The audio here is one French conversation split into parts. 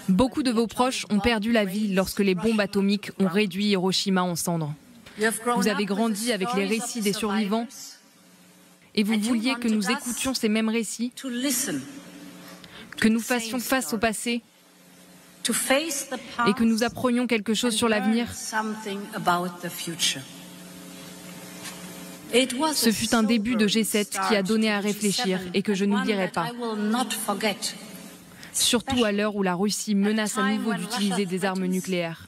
Beaucoup de vos proches ont perdu la vie lorsque les bombes atomiques ont réduit Hiroshima en cendres. Vous avez grandi avec les récits des survivants et vous vouliez que nous écoutions ces mêmes récits, que nous fassions face au passé et que nous apprenions quelque chose sur l'avenir. Ce fut un début de G7 qui a donné à réfléchir et que je n'oublierai pas. Surtout à l'heure où la Russie menace à nouveau d'utiliser des armes nucléaires.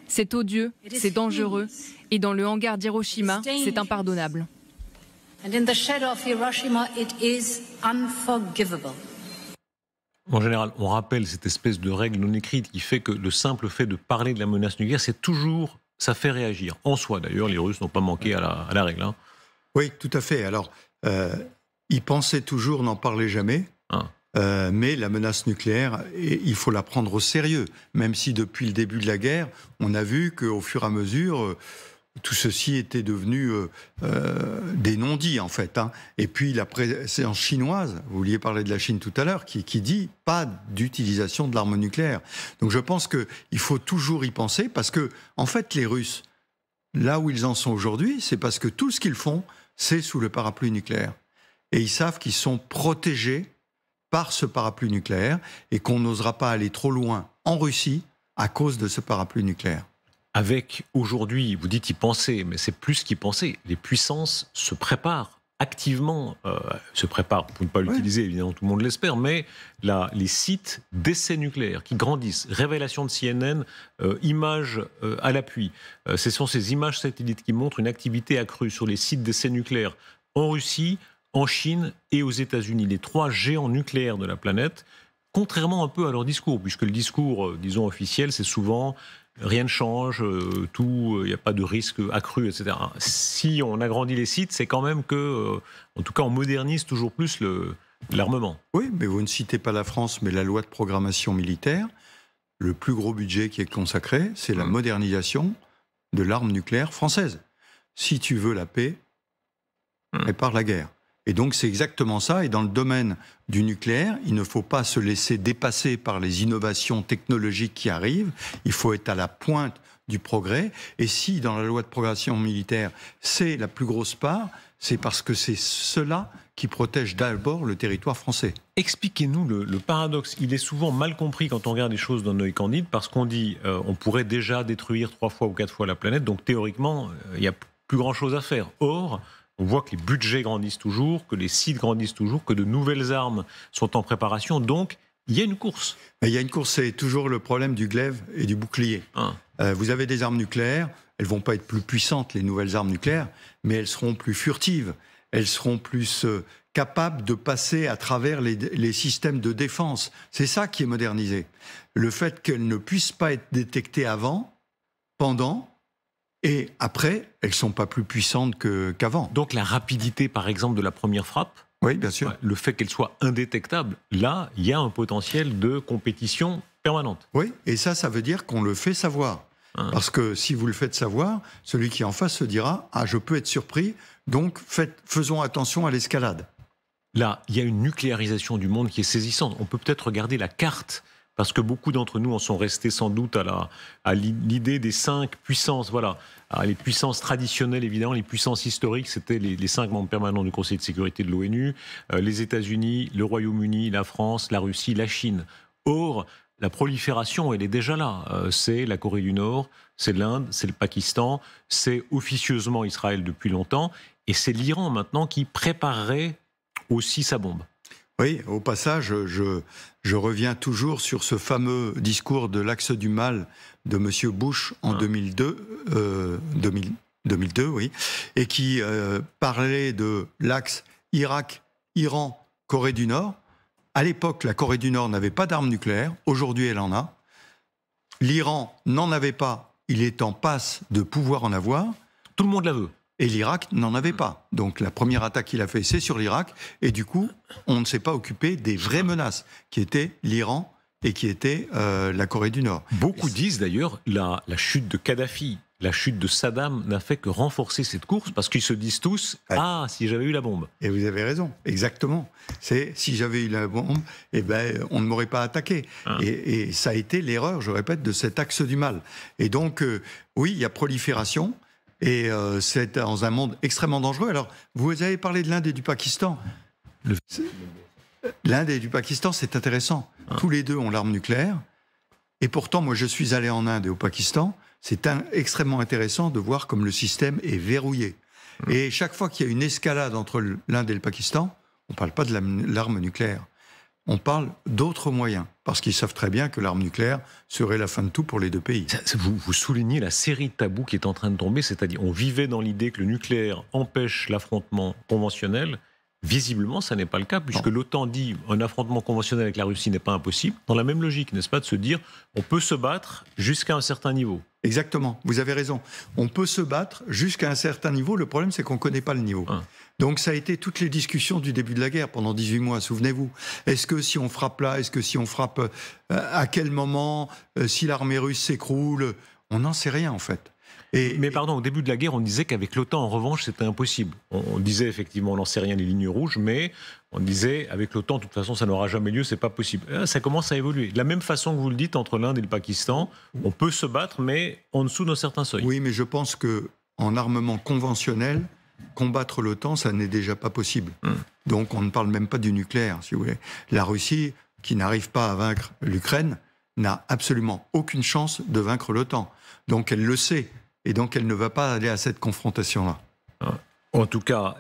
C'est odieux, c'est dangereux, et dans le hangar d'Hiroshima, c'est impardonnable. En général, on rappelle cette espèce de règle non écrite qui fait que le simple fait de parler de la menace nucléaire, c'est toujours, ça fait réagir. En soi, d'ailleurs, les Russes n'ont pas manqué à la règle. Hein. Oui, tout à fait. Alors, ils pensaient toujours n'en parler jamais. Mais la menace nucléaire, il faut la prendre au sérieux. Même si depuis le début de la guerre, on a vu qu'au fur et à mesure, tout ceci était devenu des non-dits, en fait. Hein. Et puis la présidence chinoise, vous vouliez parler de la Chine tout à l'heure, qui dit pas d'utilisation de l'arme nucléaire. Donc je pense qu'il faut toujours y penser, parce que, en fait, les Russes, là où ils en sont aujourd'hui, c'est parce que tout ce qu'ils font, c'est sous le parapluie nucléaire. Et ils savent qu'ils sont protégés par ce parapluie nucléaire et qu'on n'osera pas aller trop loin en Russie à cause de ce parapluie nucléaire. Avec aujourd'hui, vous dites y penser, mais c'est plus qu'y penser. Les puissances se préparent activement, se préparent pour ne pas l'utiliser, évidemment tout le monde l'espère, mais les sites d'essais nucléaires qui grandissent, révélation de CNN, images à l'appui. Ce sont ces images satellites qui montrent une activité accrue sur les sites d'essais nucléaires en Russie, en Chine et aux États-Unis, les trois géants nucléaires de la planète, contrairement un peu à leur discours, puisque le discours, disons, officiel, c'est souvent rien ne change, il n'y a pas de risque accru, etc. Si on agrandit les sites, c'est quand même que, en tout cas, on modernise toujours plus l'armement. Oui, mais vous ne citez pas la France, mais la loi de programmation militaire, le plus gros budget qui est consacré, c'est la modernisation de l'arme nucléaire française. Si tu veux la paix, prépare la guerre. Et donc c'est exactement ça, et dans le domaine du nucléaire, il ne faut pas se laisser dépasser par les innovations technologiques qui arrivent, il faut être à la pointe du progrès, et si dans la loi de programmation militaire, c'est la plus grosse part, c'est parce que c'est cela qui protège d'abord le territoire français. Expliquez-nous le paradoxe, il est souvent mal compris quand on regarde les choses d'un œil candide, parce qu'on dit on pourrait déjà détruire 3 fois ou 4 fois la planète, donc théoriquement, il n'y a plus grand-chose à faire. Or, on voit que les budgets grandissent toujours, que les sites grandissent toujours, que de nouvelles armes sont en préparation. Donc, il y a une course. Mais il y a une course, c'est toujours le problème du glaive et du bouclier. Vous avez des armes nucléaires, elles ne vont pas être plus puissantes, les nouvelles armes nucléaires, mais elles seront plus furtives. Elles seront plus capables de passer à travers les systèmes de défense. C'est ça qui est modernisé. Le fait qu'elles ne puissent pas être détectées avant, pendant... Et après, elles ne sont pas plus puissantes qu'avant. Donc la rapidité, par exemple, de la première frappe, oui, bien sûr. Le fait qu'elle soit indétectable, là, il y a un potentiel de compétition permanente. Oui, et ça veut dire qu'on le fait savoir. Parce que si vous le faites savoir, celui qui est en face se dira « Ah, je peux être surpris, donc faisons attention à l'escalade ». Là, il y a une nucléarisation du monde qui est saisissante. On peut peut-être regarder la carte, parce que beaucoup d'entre nous en sont restés sans doute à l'idée des 5 puissances. Voilà, les puissances traditionnelles, évidemment, les puissances historiques, c'était les 5 membres permanents du Conseil de sécurité de l'ONU, les États-Unis, le Royaume-Uni, la France, la Russie, la Chine. Or, la prolifération, elle est déjà là. C'est la Corée du Nord, c'est l'Inde, c'est le Pakistan, c'est officieusement Israël depuis longtemps, et c'est l'Iran maintenant qui préparerait aussi sa bombe. Oui, au passage, je reviens toujours sur ce fameux discours de l'axe du mal de M. Bush en 2002, oui, et qui parlait de l'axe Irak, Iran, Corée du Nord. À l'époque, la Corée du Nord n'avait pas d'armes nucléaires, aujourd'hui elle en a. L'Iran n'en avait pas, il est en passe de pouvoir en avoir. Tout le monde la veut. Et l'Irak n'en avait pas. Donc la première attaque qu'il a fait, c'est sur l'Irak. Et du coup, on ne s'est pas occupé des vraies menaces, qui étaient l'Iran et qui était la Corée du Nord. Beaucoup disent d'ailleurs la chute de Kadhafi la chute de Saddam n'a fait que renforcer cette course, parce qu'ils se disent tous « Ah, si j'avais eu la bombe !» Et vous avez raison, exactement. C'est si j'avais eu la bombe, eh ben, on ne m'aurait pas attaqué. Et ça a été l'erreur, je répète, de cet axe du mal. Et donc, oui, il y a prolifération, et c'est dans un monde extrêmement dangereux. Alors, vous avez parlé de l'Inde et du Pakistan. L'Inde et du Pakistan, c'est intéressant. Tous les deux ont l'arme nucléaire. Et pourtant, moi, je suis allé en Inde et au Pakistan. C'est extrêmement intéressant de voir comme le système est verrouillé. Et chaque fois qu'il y a une escalade entre l'Inde et le Pakistan, on ne parle pas de l'arme nucléaire. On parle d'autres moyens. Parce qu'ils savent très bien que l'arme nucléaire serait la fin de tout pour les deux pays. Vous soulignez la série de tabous qui est en train de tomber. C'est-à-dire, on vivait dans l'idée que le nucléaire empêche l'affrontement conventionnel. Visiblement, ça n'est pas le cas, puisque l'OTAN dit un affrontement conventionnel avec la Russie n'est pas impossible. Dans la même logique, n'est-ce pas, de se dire on peut se battre jusqu'à un certain niveau. Exactement, vous avez raison. On peut se battre jusqu'à un certain niveau. Le problème, c'est qu'on ne connaît pas le niveau. Donc ça a été toutes les discussions du début de la guerre pendant 18 mois, souvenez-vous. Est-ce que si on frappe là, est-ce que si on frappe à quel moment, si l'armée russe s'écroule, on n'en sait rien en fait. Mais pardon, au début de la guerre, on disait qu'avec l'OTAN, en revanche, c'était impossible. On disait effectivement, on n'en sait rien, les lignes rouges, mais on disait, avec l'OTAN, de toute façon, ça n'aura jamais lieu, c'est pas possible. Ça commence à évoluer. De la même façon que vous le dites, entre l'Inde et le Pakistan, on peut se battre, mais en dessous d'un certain seuil. Oui, mais je pense qu'en armement conventionnel, combattre l'OTAN, ça n'est déjà pas possible. Donc on ne parle même pas du nucléaire, si vous voulez. La Russie, qui n'arrive pas à vaincre l'Ukraine, n'a absolument aucune chance de vaincre l'OTAN. Donc elle le sait. Et donc, elle ne va pas aller à cette confrontation-là. En tout cas,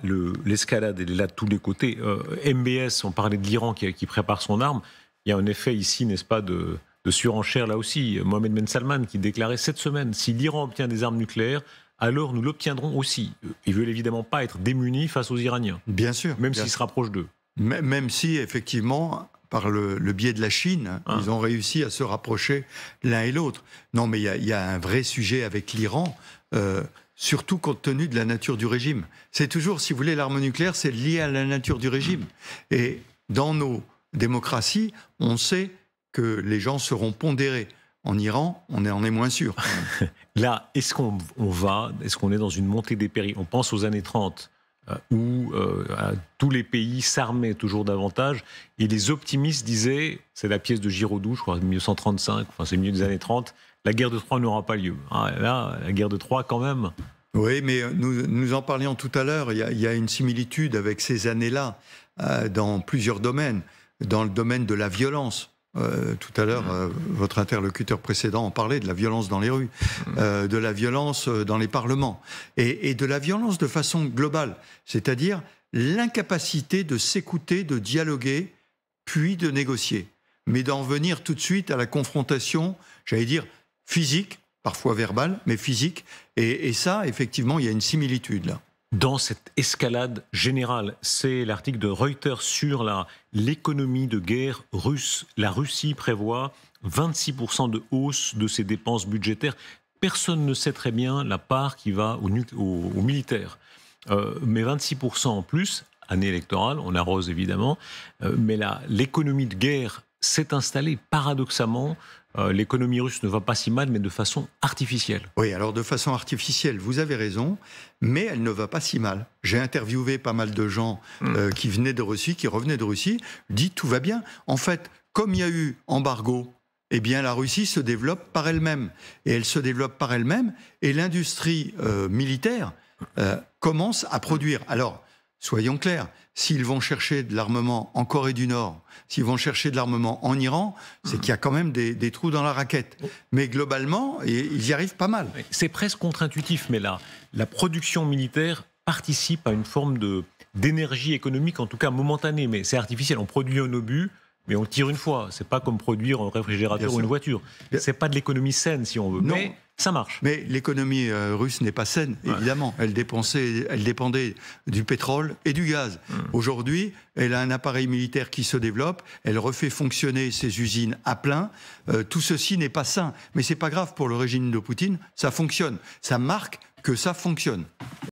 l'escalade, elle est là de tous les côtés. MBS, on parlait de l'Iran qui prépare son arme. Il y a un effet ici, n'est-ce pas, de surenchère là aussi. Mohamed Ben Salman qui déclarait cette semaine, si l'Iran obtient des armes nucléaires, alors nous l'obtiendrons aussi. Ils ne veulent évidemment pas être démunis face aux Iraniens. Bien sûr. Même s'ils se rapprochent d'eux. Même si, effectivement, par le biais de la Chine, ils ont réussi à se rapprocher l'un et l'autre. Non, mais il y a un vrai sujet avec l'Iran, surtout compte tenu de la nature du régime. C'est toujours, si vous voulez, l'arme nucléaire, c'est lié à la nature du régime. Et dans nos démocraties, on sait que les gens seront pondérés. En Iran, on en est moins sûr. Là, est-ce qu'on est dans une montée des périls? On pense aux années 30. Où tous les pays s'armaient toujours davantage, et les optimistes disaient, c'est la pièce de Giraudoux, je crois, 1935, enfin c'est le milieu des années 30, la guerre de Troie n'aura pas lieu. Là, la guerre de Troie, quand même. Oui, mais nous en parlions tout à l'heure, il y a une similitude avec ces années-là, dans plusieurs domaines. Dans le domaine de la violence. Tout à l'heure, votre interlocuteur précédent en parlait de la violence dans les rues, de la violence dans les parlements, et de la violence de façon globale, c'est-à-dire l'incapacité de s'écouter, de dialoguer, puis de négocier, mais d'en venir tout de suite à la confrontation, j'allais dire physique, parfois verbale, mais physique, et ça, effectivement, il y a une similitude là. Dans cette escalade générale, c'est l'article de Reuters sur l'économie de guerre russe. La Russie prévoit 26% de hausse de ses dépenses budgétaires. Personne ne sait très bien la part qui va aux militaires. Mais 26% en plus, année électorale, on arrose évidemment, mais l'économie de guerre s'est installée paradoxalement. L'économie russe ne va pas si mal, mais de façon artificielle. Oui, alors de façon artificielle, vous avez raison, mais elle ne va pas si mal. J'ai interviewé pas mal de gens qui venaient de Russie, qui revenaient de Russie, dit tout va bien. En fait, comme il y a eu embargo, eh bien la Russie se développe par elle-même. Et elle se développe par elle-même, et l'industrie militaire commence à produire. Alors, soyons clairs, s'ils vont chercher de l'armement en Corée du Nord, s'ils vont chercher de l'armement en Iran, c'est qu'il y a quand même des trous dans la raquette. Mais globalement, ils y arrivent pas mal. C'est presque contre-intuitif, mais la production militaire participe à une forme d'énergie économique, en tout cas momentanée, mais c'est artificiel. On produit un obus, mais on le tire une fois. C'est pas comme produire un réfrigérateur ou une voiture. C'est pas de l'économie saine, si on veut. Non. Mais ça marche. Mais l'économie russe n'est pas saine, évidemment. Elle dépendait du pétrole et du gaz. Aujourd'hui, elle a un appareil militaire qui se développe, elle refait fonctionner ses usines à plein. Tout ceci n'est pas sain. Mais c'est pas grave pour le régime de Poutine, ça fonctionne. Ça marque que ça fonctionne.